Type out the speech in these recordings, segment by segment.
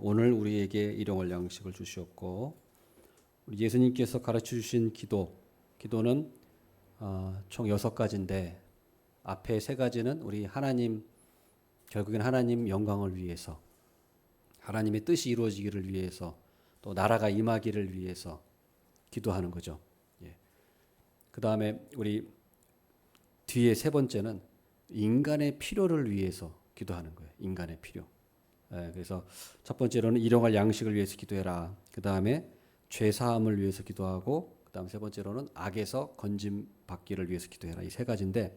오늘 우리에게 일용할 양식을 주시옵고 우리 예수님께서 가르쳐 주신 기도는 총 6가지인데 앞에 3가지는 우리 하나님 결국엔 하나님 영광을 위해서 하나님의 뜻이 이루어지기를 위해서 또 나라가 임하기를 위해서 기도하는 거죠. 예. 그 다음에 우리 뒤에 3번째는 인간의 필요를 위해서 기도하는 거예요. 인간의 필요. 그래서 첫 번째로는 일용할 양식을 위해서 기도해라. 그 다음에 죄 사함을 위해서 기도하고 그 다음 3번째로는 악에서 건짐 받기를 위해서 기도해라. 이 3가지인데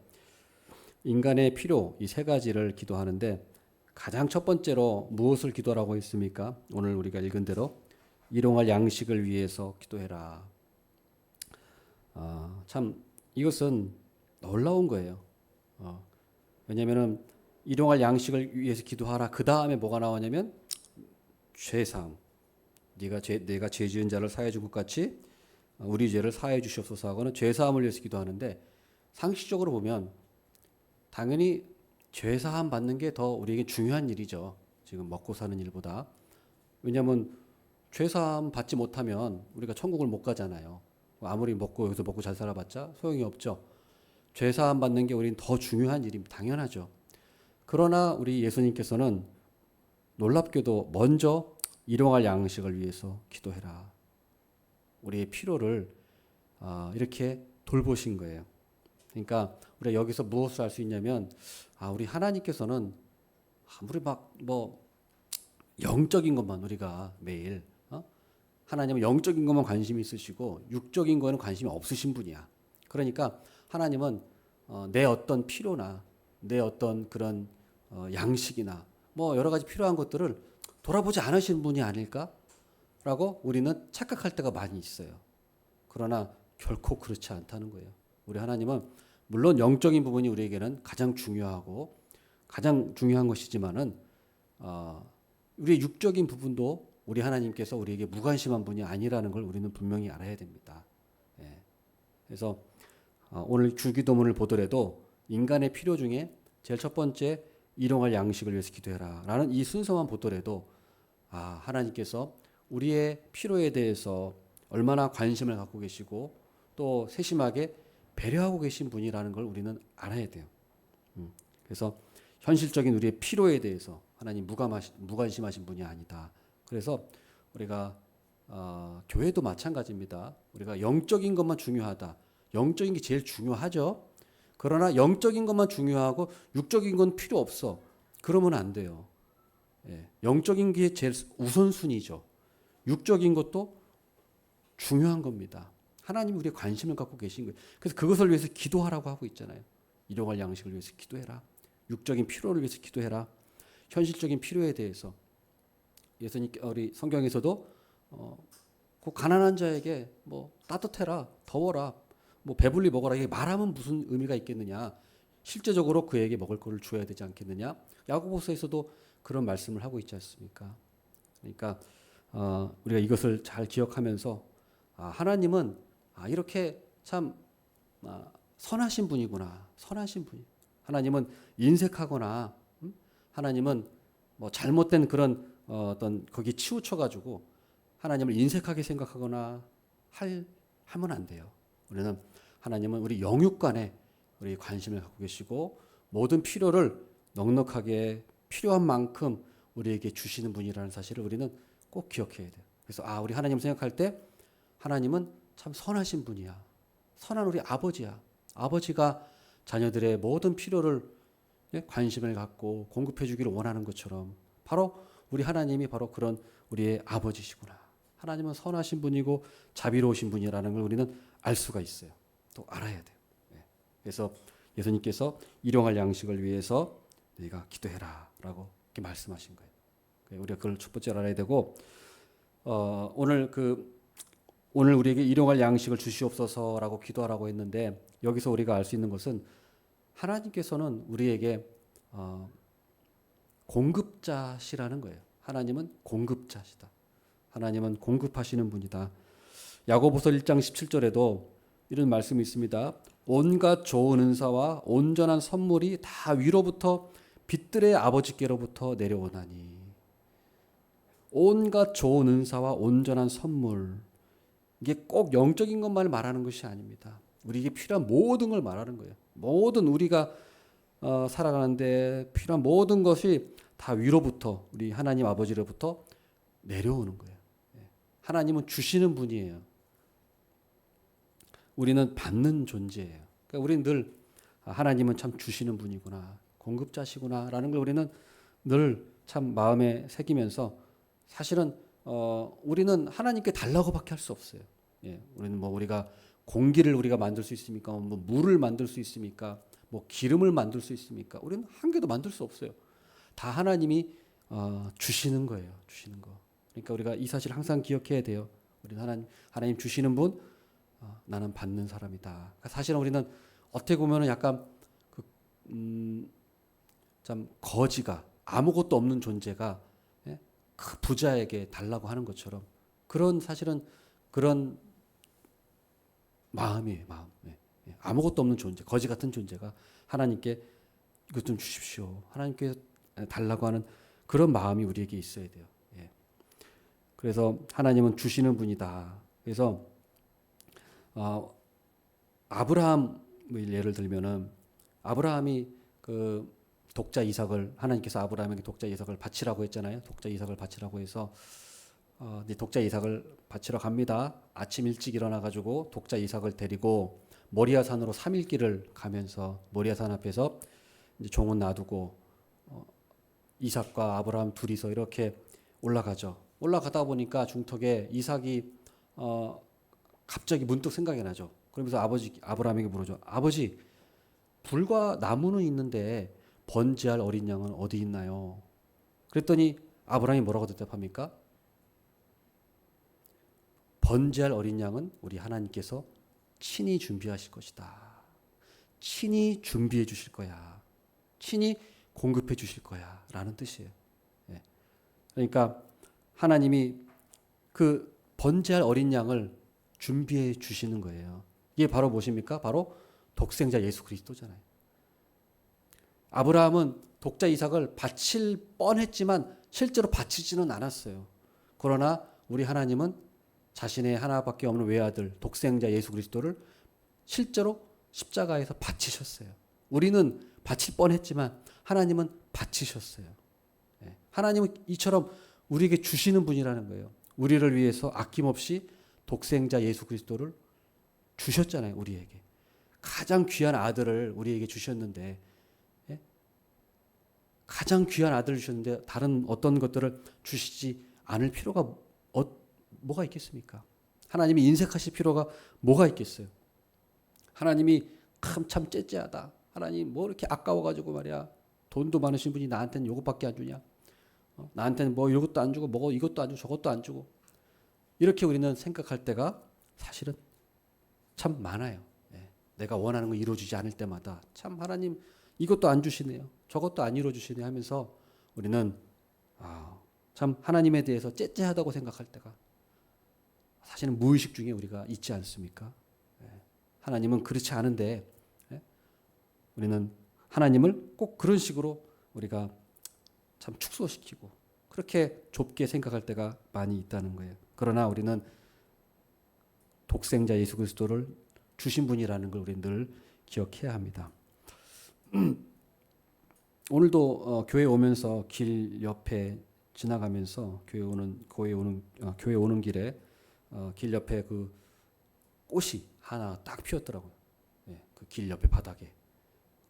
인간의 필요 이 3가지를 기도하는데 가장 첫 번째로 무엇을 기도하라고 했습니까? 오늘 우리가 읽은 대로 일용할 양식을 위해서 기도해라. 참 이것은 놀라운 거예요. 왜냐하면 일용할 양식을 위해서 기도하라. 그 다음에 뭐가 나오냐면 죄사함. 내가 죄 지은 자를 사해 준 것 같이 우리 죄를 사해 주시옵소서 하고는 죄사함을 위해서 기도하는데 상식적으로 보면 당연히 죄사함 받는 게 더 우리에게 중요한 일이죠. 지금 먹고 사는 일보다. 왜냐하면 죄사함 받지 못하면 우리가 천국을 못 가잖아요. 아무리 여기서 먹고 잘 살아봤자 소용이 없죠. 죄사함 받는 게 우리는 더 중요한 일입니다. 당연하죠. 그러나 우리 예수님께서는 놀랍게도 먼저 일용할 양식을 위해서 기도해라. 우리의 필요를 이렇게 돌보신 거예요. 그러니까 우리가 여기서 무엇을 알 수 있냐면 우리 하나님께서는 아무리 영적인 것만 우리가 매일 하나님은 영적인 것만 관심이 있으시고 육적인 거는 관심이 없으신 분이야. 그러니까 하나님은 내 어떤 필요나 내 어떤 그런 양식이나 여러 가지 필요한 것들을 돌아보지 않으신 분이 아닐까라고 우리는 착각할 때가 많이 있어요. 그러나 결코 그렇지 않다는 거예요. 우리 하나님은 물론 영적인 부분이 우리에게는 가장 중요하고 가장 중요한 것이지만은 우리의 육적인 부분도 우리 하나님께서 우리에게 무관심한 분이 아니라는 걸 우리는 분명히 알아야 됩니다. 예. 그래서 오늘 주기도문을 보더라도 인간의 필요 중에 제일 첫 번째 일용할 양식을 위해서 기도해라 라는 이 순서만 보더라도 하나님께서 우리의 필요에 대해서 얼마나 관심을 갖고 계시고 또 세심하게 배려하고 계신 분이라는 걸 우리는 알아야 돼요. 그래서 현실적인 우리의 필요에 대해서 하나님 무관심하신 분이 아니다. 그래서 우리가 교회도 마찬가지입니다. 우리가 영적인 것만 중요하다. 영적인 게 제일 중요하죠. 그러나 영적인 것만 중요하고 육적인 건 필요 없어. 그러면 안 돼요. 영적인 게 제일 우선순위죠. 육적인 것도 중요한 겁니다. 하나님이 우리의 관심을 갖고 계신 거예요. 그래서 그것을 위해서 기도하라고 하고 있잖아요. 일용할 양식을 위해서 기도해라. 육적인 필요를 위해서 기도해라. 현실적인 필요에 대해서 예수님 우리 성경에서도 그 가난한 자에게 따뜻해라, 더워라, 배불리 먹어라 이게 말하면 무슨 의미가 있겠느냐? 실제적으로 그에게 먹을 것을 주어야 되지 않겠느냐? 야고보서에서도 그런 말씀을 하고 있지 않습니까? 그러니까 우리가 이것을 잘 기억하면서 하나님은 이렇게 참 선하신 분이구나. 선하신 분이. 하나님은 인색하거나 하나님은 잘못된 그런 어떤 거기 치우쳐 가지고 하나님을 인색하게 생각하거나 하면 안 돼요. 우리는 하나님은 우리 영육간에 우리 관심을 갖고 계시고 모든 필요를 넉넉하게 필요한 만큼 우리에게 주시는 분이라는 사실을 우리는 꼭 기억해야 돼요. 그래서 우리 하나님 생각할 때 하나님은 참 선하신 분이야. 선한 우리 아버지야. 아버지가 자녀들의 모든 필요를 관심을 갖고 공급해 주기를 원하는 것처럼 바로 우리 하나님이 바로 그런 우리의 아버지시구나. 하나님은 선하신 분이고 자비로우신 분이라는 걸 우리는 알 수가 있어요. 또 알아야 돼요. 그래서 예수님께서 일용할 양식을 위해서 너희가 기도해라 라고 이렇게 말씀하신 거예요. 우리가 그걸 첫 번째로 알아야 되고 오늘 우리에게 일용할 양식을 주시옵소서라고 기도하라고 했는데 여기서 우리가 알 수 있는 것은 하나님께서는 우리에게 공급자시라는 거예요. 하나님은 공급자시다. 하나님은 공급하시는 분이다. 야고보서 1장 17절에도 이런 말씀이 있습니다. 온갖 좋은 은사와 온전한 선물이 다 위로부터 빛들의 아버지께로부터 내려오나니. 온갖 좋은 은사와 온전한 선물. 이게 꼭 영적인 것만 말하는 것이 아닙니다. 우리에게 필요한 모든 걸 말하는 거예요. 모든 우리가 살아가는데 필요한 모든 것이 다 위로부터 우리 하나님 아버지로부터 내려오는 거예요. 하나님은 주시는 분이에요. 우리는 받는 존재예요. 그러니까 우리는 늘 하나님은 참 주시는 분이구나, 공급자시구나라는 걸 우리는 늘 참 마음에 새기면서 사실은 우리는 하나님께 달라고밖에 할 수 없어요. 예, 우리는 뭐 우리가 공기를 우리가 만들 수 있습니까? 뭐 물을 만들 수 있습니까? 뭐 기름을 만들 수 있습니까? 우리는 한 개도 만들 수 없어요. 다 하나님이 주시는 거예요. 주시는 거. 그러니까 우리가 이 사실 항상 기억해야 돼요. 우리는 하나님 주시는 분, 나는 받는 사람이다. 그러니까 사실은 우리는 어떻게 보면은 약간 참 거지가 아무것도 없는 존재가 예? 그 부자에게 달라고 하는 것처럼 그런 사실은 그런 마음이에요. 마음. 예. 아무것도 없는 존재, 거지 같은 존재가 하나님께 이것 좀 주십시오. 하나님께 달라고 하는 그런 마음이 우리에게 있어야 돼요. 예. 그래서 하나님은 주시는 분이다. 그래서 아브라함 예를 들면은 아브라함이 그 독자 이삭을 하나님께서 아브라함에게 독자 이삭을 바치라고 했잖아요. 독자 이삭을 바치라고 해서 이제 독자 이삭을 바치러 갑니다. 아침 일찍 일어나 가지고 독자 이삭을 데리고 모리아 산으로 3일 길을 가면서 모리아 산 앞에서 이제 종은 놔두고 이삭과 아브라함 둘이서 이렇게 올라가죠. 올라가다 보니까 중턱에 이삭이 갑자기 문득 생각이 나죠. 그러면서 아브라함에게 물어줘. 아버지, 불과 나무는 있는데 번제할 어린 양은 어디 있나요? 그랬더니 아브라함이 뭐라고 대답합니까? 번제할 어린 양은 우리 하나님께서 친히 준비하실 것이다. 친히 준비해 주실 거야. 친히 공급해 주실 거야. 라는 뜻이에요. 예. 그러니까 하나님이 그 번제할 어린 양을 준비해 주시는 거예요. 이게 바로 무엇입니까? 바로 독생자 예수 그리스도잖아요. 아브라함은 독자 이삭을 바칠 뻔했지만 실제로 바치지는 않았어요. 그러나 우리 하나님은 자신의 하나밖에 없는 외아들 독생자 예수 그리스도를 실제로 십자가에서 바치셨어요. 우리는 바칠 뻔했지만 하나님은 바치셨어요. 하나님은 이처럼 우리에게 주시는 분이라는 거예요. 우리를 위해서 아낌없이 독생자 예수 그리스도를 주셨잖아요. 우리에게. 가장 귀한 아들을 우리에게 주셨는데 가장 귀한 아들을 주셨는데 다른 어떤 것들을 주시지 않을 필요가 뭐가 있겠습니까? 하나님이 인색하실 필요가 뭐가 있겠어요? 하나님이 참 째째하다. 하나님 뭐 이렇게 아까워가지고 말이야. 돈도 많으신 분이 나한테는 요것밖에 안 주냐? 나한테는 뭐 이것도 안 주고 뭐 이것도 안 주고 저것도 안 주고 이렇게 우리는 생각할 때가 사실은 참 많아요. 내가 원하는 거 이루어지지 않을 때마다 참 하나님 이것도 안 주시네요. 저것도 안 이루어주시네 하면서 우리는 참 하나님에 대해서 째째하다고 생각할 때가 사실은 무의식 중에 우리가 있지 않습니까? 하나님은 그렇지 않은데 우리는 하나님을 꼭 그런 식으로 우리가 참 축소시키고 그렇게 좁게 생각할 때가 많이 있다는 거예요. 그러나 우리는 독생자 예수 그리스도를 주신 분이라는 걸 우리는 늘 기억해야 합니다. 오늘도 교회 오면서 길 옆에 지나가면서 교회 오는 길에 길 옆에 그 꽃이 하나 딱 피었더라고요. 그 길 옆에 바닥에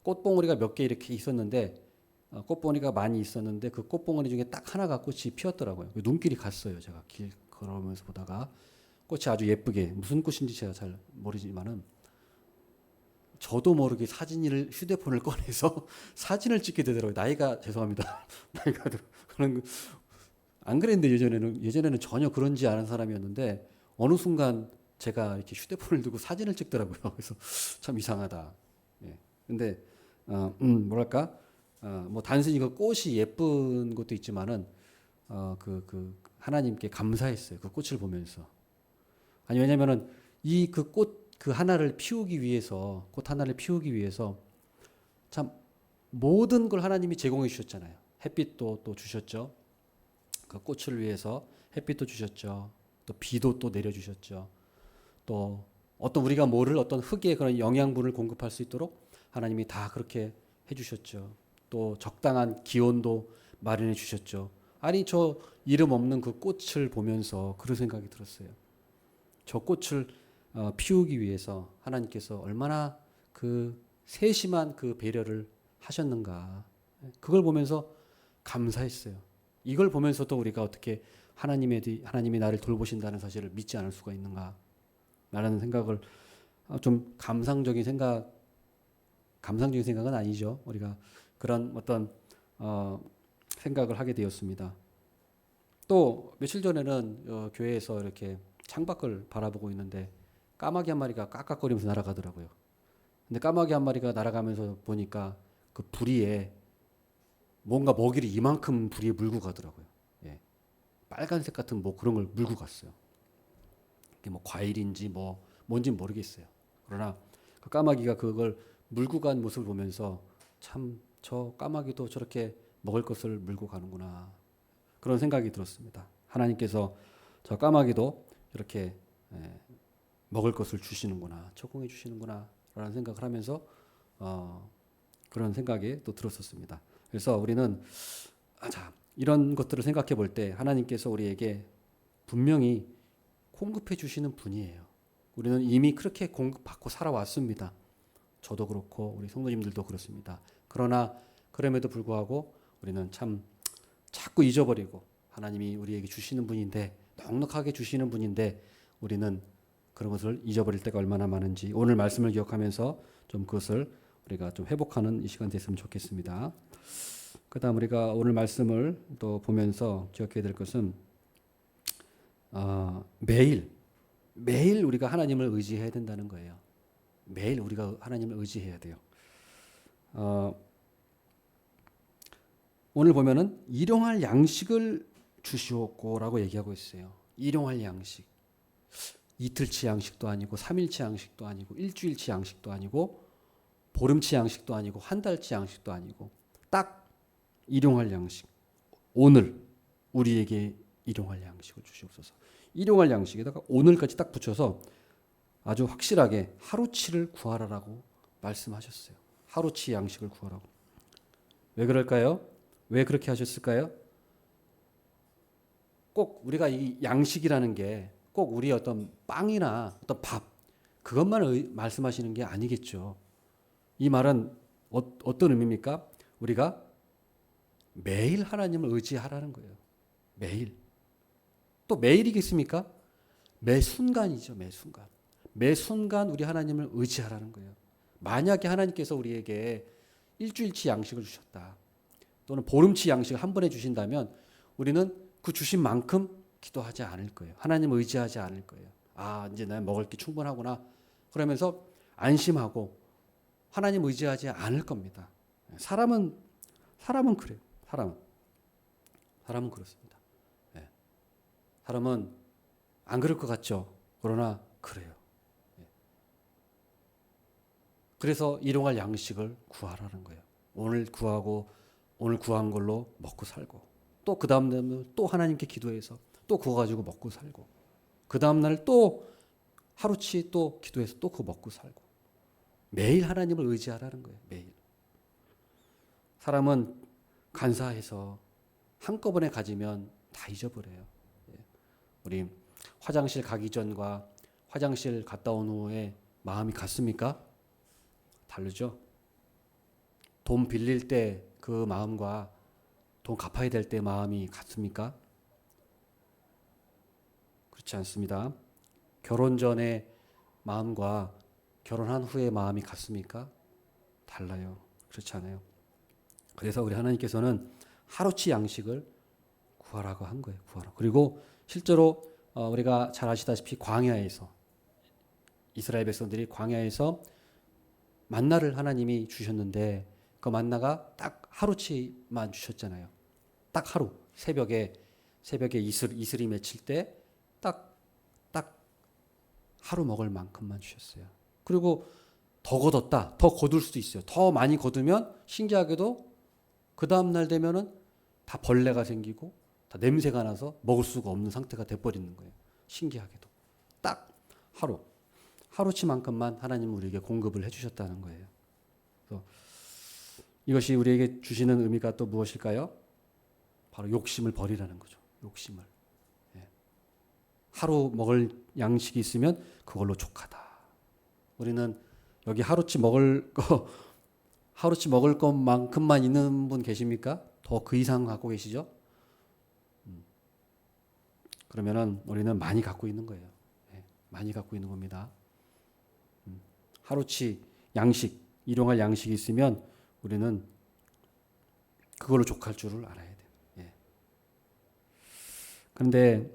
꽃봉오리가 몇 개 이렇게 있었는데 꽃봉오리가 많이 있었는데 그 꽃봉오리 중에 딱 하나가 꽃이 피었더라고요. 눈길이 갔어요. 제가 길 걸어오면서 보다가 꽃이 아주 예쁘게 무슨 꽃인지 제가 잘 모르지만은 저도 모르게 휴대폰을 꺼내서 사진을 찍게 되더라고요. 나이가 죄송합니다. 나이가 그런 안 그랬는데 예전에는 전혀 그런지 않은 사람이었는데 어느 순간 제가 이렇게 휴대폰을 들고 사진을 찍더라고요. 그래서 참 이상하다. 근데 뭐랄까 뭐 단순히 그 꽃이 예쁜 것도 있지만은 그 하나님께 감사했어요. 그 꽃을 보면서. 아니 왜냐면은 이 그 꽃 그 하나를 피우기 위해서 꽃 하나를 피우기 위해서 참 모든 걸 하나님이 제공해 주셨잖아요. 햇빛도 또 주셨죠. 그 꽃을 위해서 햇빛도 주셨죠. 또 비도 또 내려주셨죠. 또 어떤 우리가 모를 어떤 흙의 그런 영양분을 공급할 수 있도록 하나님이 다 그렇게 해주셨죠. 또 적당한 기온도 마련해 주셨죠. 아니 저 이름 없는 그 꽃을 보면서 그런 생각이 들었어요. 저 꽃을 피우기 위해서 하나님께서 얼마나 그 세심한 그 배려를 하셨는가. 그걸 보면서 감사했어요. 이걸 보면서도 우리가 어떻게 하나님이 나를 돌보신다는 사실을 믿지 않을 수가 있는가. 라는 생각을 좀 감상적인 생각은 아니죠. 우리가 그런 어떤 생각을 하게 되었습니다. 또 며칠 전에는 교회에서 이렇게 창밖을 바라보고 있는데 까마귀 한 마리가 깍깍거리면서 날아가더라고요. 근데 까마귀 한 마리가 날아가면서 보니까 그 부리에 뭔가 먹이를 이만큼 부리에 물고 가더라고요. 예. 빨간색 같은 뭐 그런 걸 물고 갔어요. 이게 뭐 과일인지 뭐 뭔지 모르겠어요. 그러나 그 까마귀가 그걸 물고 간 모습을 보면서 참 저 까마귀도 저렇게 먹을 것을 물고 가는구나. 그런 생각이 들었습니다. 하나님께서 저 까마귀도 이렇게 먹을 것을 주시는구나, 적응해 주시는구나 라는 생각을 하면서 그런 생각이 또 들었었습니다. 그래서 우리는 이런 것들을 생각해 볼 때 하나님께서 우리에게 분명히 공급해 주시는 분이에요. 우리는 이미 그렇게 공급받고 살아왔습니다. 저도 그렇고 우리 성도님들도 그렇습니다. 그러나 그럼에도 불구하고 우리는 참 자꾸 잊어버리고 하나님이 우리에게 주시는 분인데 넉넉하게 주시는 분인데 우리는 그런 것을 잊어버릴 때가 얼마나 많은지 오늘 말씀을 기억하면서 좀 그것을 우리가 좀 회복하는 이 시간 됐으면 좋겠습니다. 그다음 우리가 오늘 말씀을 또 보면서 기억해야 될 것은 매일 우리가 하나님을 의지해야 된다는 거예요. 매일 우리가 하나님을 의지해야 돼요. 오늘 보면은 일용할 양식을 주시옵고라고 얘기하고 있어요. 일용할 양식. 이틀치 양식도 아니고 3일치 양식도 아니고 일주일치 양식도 아니고 보름치 양식도 아니고 한 달치 양식도 아니고 딱 일용할 양식. 오늘 우리에게 일용할 양식을 주시옵소서. 일용할 양식에다가 오늘까지 딱 붙여서 아주 확실하게 하루치를 구하라라고 말씀하셨어요. 하루치 양식을 구하라고. 왜 그럴까요? 왜 그렇게 하셨을까요? 꼭 우리가 이 양식이라는 게 꼭 우리 어떤 빵이나 어떤 밥 그것만 말씀하시는 게 아니겠죠. 이 말은 어떤 의미입니까? 우리가 매일 하나님을 의지하라는 거예요. 매일. 또 매일이겠습니까? 매 순간이죠. 매 순간. 매 순간 우리 하나님을 의지하라는 거예요. 만약에 하나님께서 우리에게 일주일치 양식을 주셨다. 또는 보름치 양식을 한 번에 주신다면 우리는 그 주신 만큼 기도하지 않을 거예요. 하나님을 의지하지 않을 거예요. 이제 내가 먹을 게 충분하구나. 그러면서 안심하고 하나님 의지하지 않을 겁니다. 사람은 그래요. 사람은 그렇습니다. 사람은 안 그럴 것 같죠. 그러나 그래요. 그래서 일용할 양식을 구하라는 거예요. 오늘 구한 걸로 먹고 살고 또 그 다음 날은 또 하나님께 기도해서 또 그거 가지고 먹고 살고 그 다음 날 또 하루치 또 기도해서 또 그거 먹고 살고 매일 하나님을 의지하라는 거예요. 매일. 사람은 간사해서 한꺼번에 가지면 다 잊어버려요. 우리 화장실 가기 전과 화장실 갔다 온 후에 마음이 같습니까? 다르죠. 돈 빌릴 때 그 마음과 돈 갚아야 될 때 마음이 같습니까? 그렇지 않습니다. 결혼 전의 마음과 결혼한 후의 마음이 같습니까? 달라요. 그렇지 않아요. 그래서 우리 하나님께서는 하루치 양식을 구하라고 한 거예요. 구하라. 그리고 실제로 우리가 잘 아시다시피 광야에서 이스라엘 백성들이 광야에서 만나를 하나님이 주셨는데 그 만나가 딱 하루치만 주셨잖아요. 딱 하루 새벽에 이슬이 맺힐 때 딱 하루 먹을 만큼만 주셨어요. 그리고 더 거뒀다. 더 거둘 수도 있어요. 더 많이 거두면 신기하게도 그 다음 날 되면은 다 벌레가 생기고 다 냄새가 나서 먹을 수가 없는 상태가 돼버리는 거예요. 신기하게도 딱 하루치만큼만 하나님은 우리에게 공급을 해주셨다는 거예요. 그래서 이것이 우리에게 주시는 의미가 또 무엇일까요? 바로 욕심을 버리라는 거죠. 욕심을. 예. 하루 먹을 양식이 있으면 그걸로 족하다. 우리는 여기 하루치 먹을 것만큼만 있는 분 계십니까? 더 그 이상 갖고 계시죠? 그러면은 우리는 많이 갖고 있는 거예요. 예. 많이 갖고 있는 겁니다. 하루치 양식, 일용할 양식이 있으면 우리는 그걸로 족할 줄을 알아야 돼요. 예. 그런데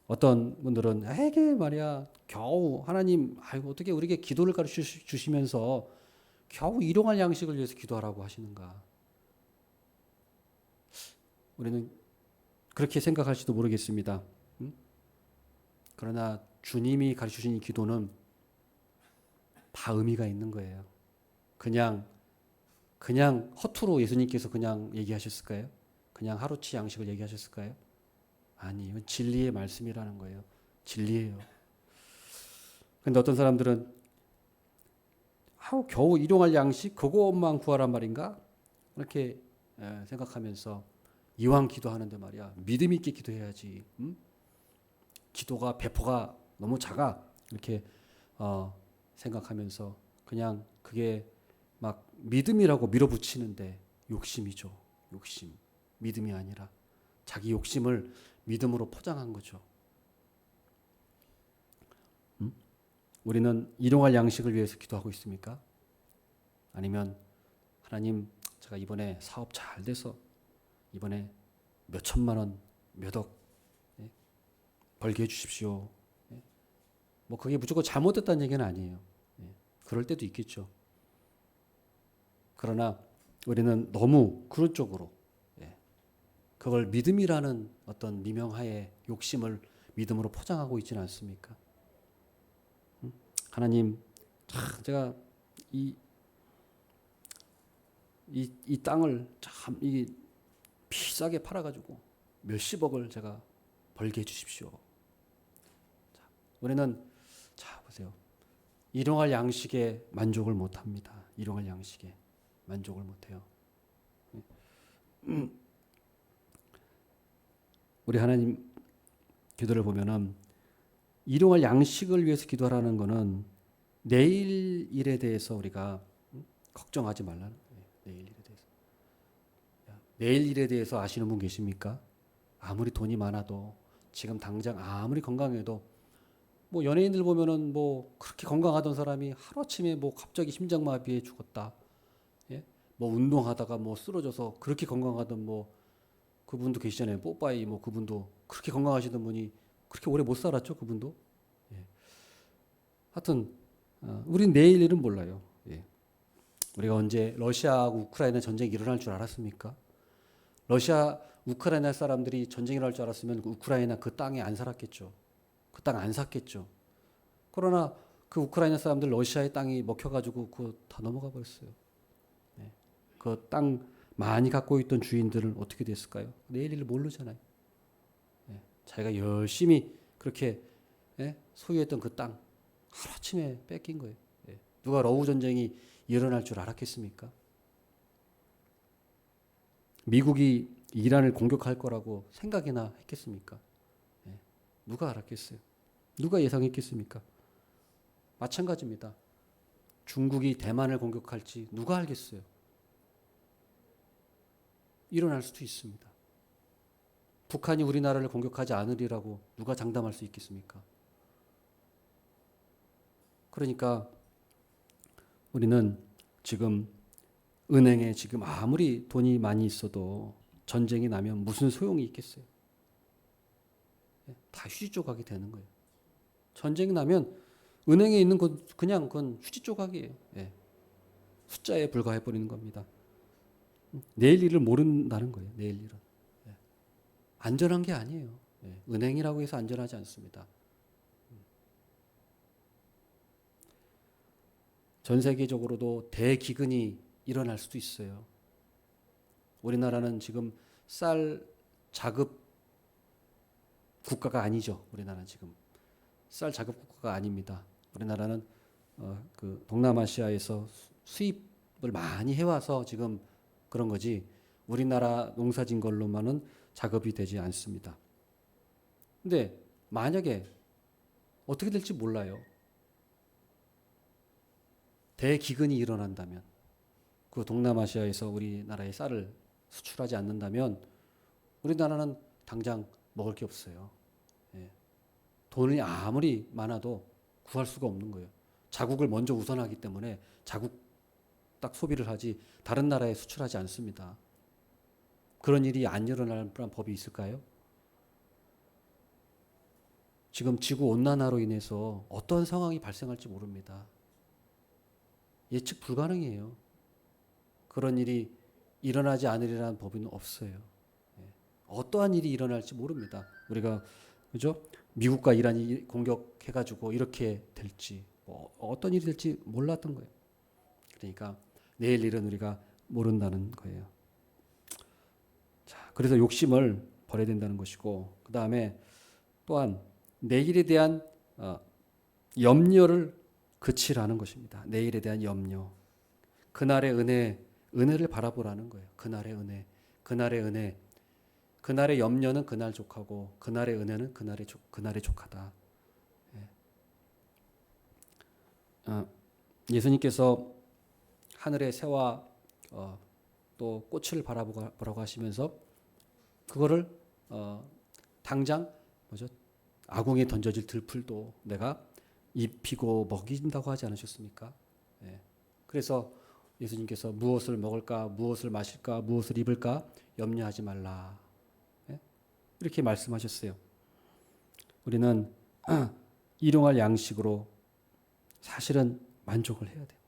어떤 분들은 에게 말이야 겨우 하나님 아이고 어떻게 우리에게 기도를 가르쳐 주시면서 겨우 일용할 양식을 위해서 기도하라고 하시는가? 우리는 그렇게 생각할지도 모르겠습니다. 그러나 주님이 가르쳐 주신 이 기도는 다 의미가 있는 거예요. 그냥 허투루 예수님께서 그냥 얘기하셨을까요? 그냥 하루치 양식을 얘기하셨을까요? 아니, 이건 진리의 말씀이라는 거예요. 진리예요. 근데 어떤 사람들은 겨우 일용할 양식 그것만 구하란 말인가? 이렇게 생각하면서 이왕 기도하는데 말이야 믿음 있게 기도해야지. 기도가 배포가 너무 작아 이렇게 생각하면서 그냥 그게 막 믿음이라고 밀어붙이는데 욕심이죠. 욕심. 믿음이 아니라 자기 욕심을 믿음으로 포장한 거죠. 우리는 일용할 양식을 위해서 기도하고 있습니까? 아니면 하나님 제가 이번에 사업 잘 돼서 이번에 몇 천만 원, 몇억 벌게 해주십시오. 뭐 그게 무조건 잘못됐다는 얘기는 아니에요. 그럴 때도 있겠죠. 그러나 우리는 너무 그런 쪽으로 그걸 믿음이라는 어떤 미명하에 욕심을 믿음으로 포장하고 있지는 않습니까? 하나님, 제가 이 땅을 참 비싸게 팔아가지고 몇십억을 제가 벌게 해주십시오. 우리는 자 보세요. 일용할 양식에 만족을 못합니다. 일용할 양식에 만족을 못해요. 우리 하나님 기도를 보면은 일용할 양식을 위해서 기도하라는 것은 내일 일에 대해서 우리가 걱정하지 말라는 거예요. 내일 일에 대해서. 내일 일에 대해서 아시는 분 계십니까? 아무리 돈이 많아도 지금 당장 아무리 건강해도 뭐 연예인들 보면은 뭐 그렇게 건강하던 사람이 하루아침에 뭐 갑자기 심장마비에 죽었다. 예? 뭐 운동하다가 뭐 쓰러져서 그렇게 건강하던 뭐 그분도 계시잖아요. 뽀빠이 뭐 그분도 그렇게 건강하시던 분이 그렇게 오래 못 살았죠. 그분도. 예. 하여튼 우린 내일 일은 몰라요. 예. 우리가 언제 러시아하고 우크라이나 전쟁이 일어날 줄 알았습니까? 러시아 우크라이나 사람들이 전쟁이 일어날 줄 알았으면 우크라이나 그 땅에 안 살았겠죠. 그 땅 안 샀겠죠. 그러나 그 우크라이나 사람들 러시아의 땅이 먹혀가지고 그거 다 넘어가 버렸어요. 예. 그 땅 많이 갖고 있던 주인들은 어떻게 됐을까요? 내일 일을 모르잖아요. 예. 자기가 열심히 그렇게 소유했던 그 땅 하루아침에 뺏긴 거예요. 예. 누가 러우 전쟁이 일어날 줄 알았겠습니까? 미국이 이란을 공격할 거라고 생각이나 했겠습니까? 예. 누가 알았겠어요? 누가 예상했겠습니까? 마찬가지입니다. 중국이 대만을 공격할지 누가 알겠어요? 일어날 수도 있습니다. 북한이 우리나라를 공격하지 않으리라고 누가 장담할 수 있겠습니까? 그러니까 우리는 지금 은행에 지금 아무리 돈이 많이 있어도 전쟁이 나면 무슨 소용이 있겠어요? 다 휴지 조각이 되는 거예요. 전쟁이 나면 은행에 있는 건 그냥 그건 휴지 조각이에요. 예. 숫자에 불과해 버리는 겁니다. 내일 일을 모른다는 거예요. 내일 일은. 예. 안전한 게 아니에요. 예. 은행이라고 해서 안전하지 않습니다. 전 세계적으로도 대기근이 일어날 수도 있어요. 우리나라는 지금 쌀 자급 국가가 아니죠. 우리나라는 지금 쌀 자급 국가가 아닙니다. 우리나라는 그 동남아시아에서 수입을 많이 해와서 지금 그런 거지 우리나라 농사진 걸로만은 작업이 되지 않습니다. 근데 만약에 어떻게 될지 몰라요. 대기근이 일어난다면 그 동남아시아에서 우리나라에 쌀을 수출하지 않는다면 우리나라는 당장 먹을 게 없어요. 예. 돈이 아무리 많아도 구할 수가 없는 거예요. 자국을 먼저 우선하기 때문에 자국 딱 소비를 하지 다른 나라에 수출하지 않습니다. 그런 일이 안 일어날 법이 있을까요? 지금 지구 온난화로 인해서 어떤 상황이 발생할지 모릅니다. 예측 불가능해요. 그런 일이 일어나지 않으리라는 법은 없어요. 어떠한 일이 일어날지 모릅니다. 우리가 그죠? 미국과 이란이 공격해가지고 이렇게 될지 어떤 일이 될지 몰랐던 거예요. 그러니까 내일 일은 우리가 모른다는 거예요. 자, 그래서 욕심을 버려야 된다는 것이고 그 다음에 또한 내일에 대한 염려를 그치라는 것입니다. 내일에 대한 염려. 그날의 은혜를 바라보라는 거예요. 그날의 은혜. 그날의 염려는 그날 족하고 그날의 은혜는 그날의 족하다. 예수님께서 하늘의 새와 또 꽃을 바라보라고 하시면서 그거를 당장 뭐죠? 아궁이에 던져질 들풀도 내가 입히고 먹인다고 하지 않으셨습니까? 그래서 예수님께서 무엇을 먹을까, 무엇을 마실까, 무엇을 입을까 염려하지 말라. 이렇게 말씀하셨어요. 우리는 일용할 양식으로 사실은 만족을 해야 돼요.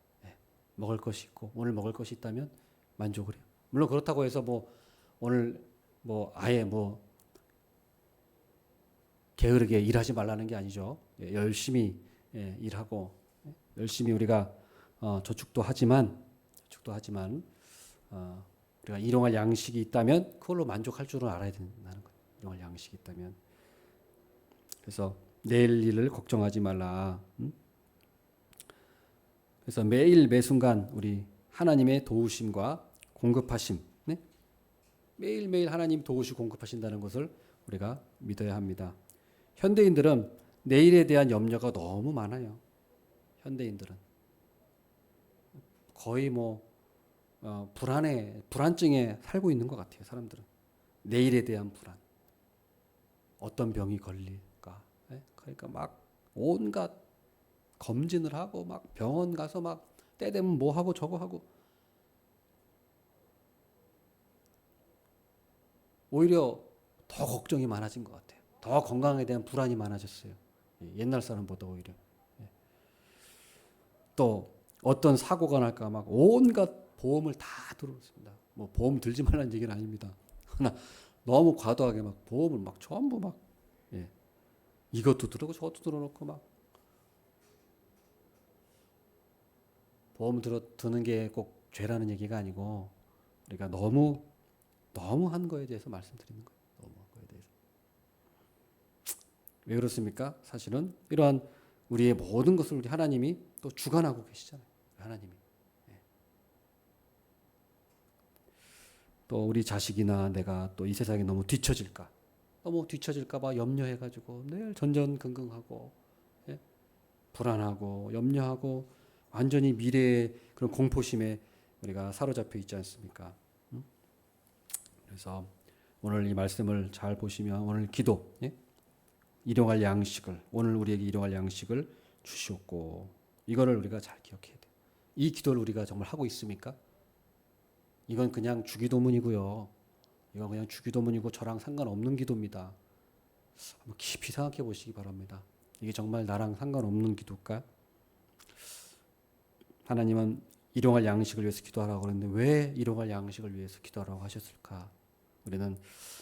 먹을 것이 있고 오늘 먹을 것이 있다면 만족을 해요. 물론 그렇다고 해서 오늘 아예 게으르게 일하지 말라는 게 아니죠. 열심히 일하고 열심히 우리가 저축도 하지만 우리가 일용할 양식이 있다면 그걸로 만족할 줄은 알아야 된다는 거예요. 일용할 양식이 있다면. 그래서 내일 일을 걱정하지 말라. 그래서 매일 매순간 우리 하나님의 도우심과 공급하심, 네? 매일매일 하나님 도우시고 공급하신다는 것을 우리가 믿어야 합니다. 현대인들은 내일에 대한 염려가 너무 많아요. 현대인들은 거의 불안증에 살고 있는 것 같아요. 사람들은 내일에 대한 불안, 어떤 병이 걸릴까, 그러니까 막 온갖 검진을 하고 막 병원 가서 막 때 되면 뭐 하고 저거 하고 오히려 더 걱정이 많아진 것 같아요. 더 건강에 대한 불안이 많아졌어요. 옛날 사람보다 오히려. 또 어떤 사고가 날까 막 온갖 보험을 다 들어놓습니다. 보험 들지 말라는 얘기는 아닙니다. 그러나 너무 과도하게 막 보험을 막 전부 막 이것도 들어고 저것도 들어놓고 막 보험 드는 게 꼭 죄라는 얘기가 아니고 우리가 너무 한 거에 대해서 말씀드리는 거예요. 너무 한 거에 대해서. 왜 그렇습니까? 사실은 이러한 우리의 모든 것을 우리 하나님이 또 주관하고 계시잖아요. 하나님이. 또 우리 자식이나 내가 또 이 세상에 너무 뒤처질까 봐 염려해가지고 늘 전전긍긍하고 불안하고 염려하고 완전히 미래의 그런 공포심에 우리가 사로잡혀 있지 않습니까? 그래서 오늘 이 말씀을 잘 보시면 오늘 기도, 일용할 양식을 오늘 우리에게 일용할 양식을 주시옵고 이거를 우리가 잘 기억해야 돼요. 이 기도를 우리가 정말 하고 있습니까? 이건 그냥 주기도문이고요. 이건 그냥 주기도문이고 저랑 상관없는 기도입니다. 한번 깊이 생각해 보시기 바랍니다. 이게 정말 나랑 상관없는 기도일까? 하나님은 일용할 양식을 위해서 기도하라고 그랬는데 왜 일용할 양식을 위해서 기도하라고 하셨을까? 우리는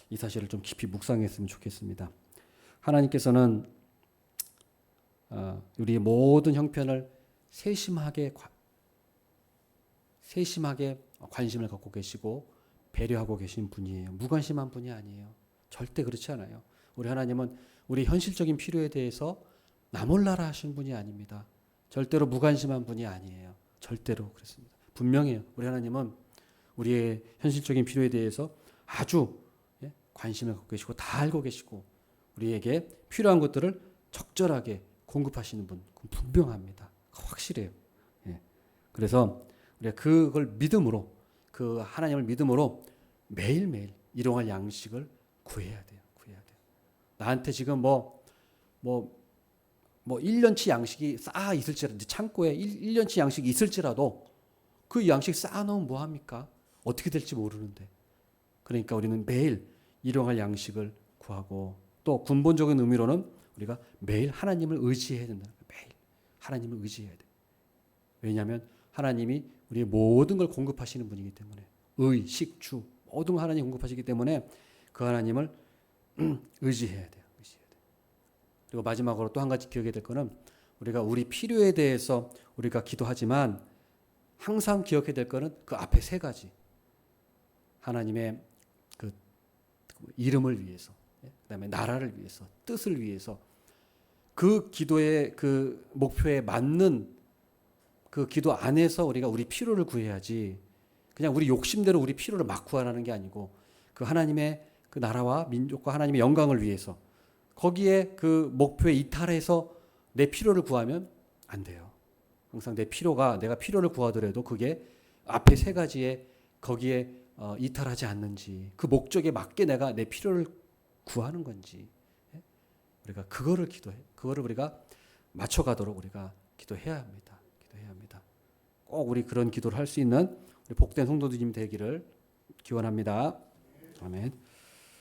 이 사실을 좀 깊이 묵상했으면 좋겠습니다. 하나님께서는 우리의 모든 형편을 세심하게 관심을 갖고 계시고 배려하고 계신 분이에요. 무관심한 분이 아니에요. 절대 그렇지 않아요. 우리 하나님은 우리 현실적인 필요에 대해서 나 몰라라 하신 분이 아닙니다. 절대로 무관심한 분이 아니에요. 절대로 그렇습니다. 분명해요. 우리 하나님은 우리의 현실적인 필요에 대해서 아주 관심을 갖고 계시고 다 알고 계시고 우리에게 필요한 것들을 적절하게 공급하시는 분 분명합니다. 확실해요. 그래서 우리가 그걸 믿음으로 그 하나님을 믿음으로 매일매일 일용할 양식을 구해야 돼요. 구해야 돼요. 나한테 지금 뭐 1년치 양식이 쌓아 있을지라도 창고에 1년치 양식이 있을지라도 그 양식 쌓아놓으면 뭐합니까? 어떻게 될지 모르는데. 그러니까 우리는 매일 일용할 양식을 구하고 또 근본적인 의미로는 우리가 매일 하나님을 의지해야 된다는 거예요. 매일 하나님을 의지해야 돼요. 왜냐하면 하나님이 우리의 모든 걸 공급하시는 분이기 때문에 의, 식, 주 모든 걸 하나님 공급하시기 때문에 그 하나님을 의지해야 돼요. 그리고 마지막으로 또 한 가지 기억해야 될 거는 우리가 우리 필요에 대해서 우리가 기도하지만 항상 기억해야 될 거는 그 앞에 세 가지. 하나님의 그 이름을 위해서, 그다음에 나라를 위해서, 뜻을 위해서 그 기도의 그 목표에 맞는 그 기도 안에서 우리가 우리 필요를 구해야지 그냥 우리 욕심대로 우리 필요를 막 구하라는 게 아니고 그 하나님의 그 나라와 민족과 하나님의 영광을 위해서 거기에 그 목표에 이탈해서 내 필요를 구하면 안 돼요. 항상 내 필요가 내가 필요를 구하더라도 그게 앞에 세 가지에 거기에 이탈하지 않는지 그 목적에 맞게 내가 내 필요를 구하는 건지 우리가 그거를 그거를 우리가 맞춰가도록 우리가 기도해야 합니다. 기도해야 합니다. 꼭 우리 그런 기도를 할 수 있는 우리 복된 성도들님 되기를 기원합니다. 아멘.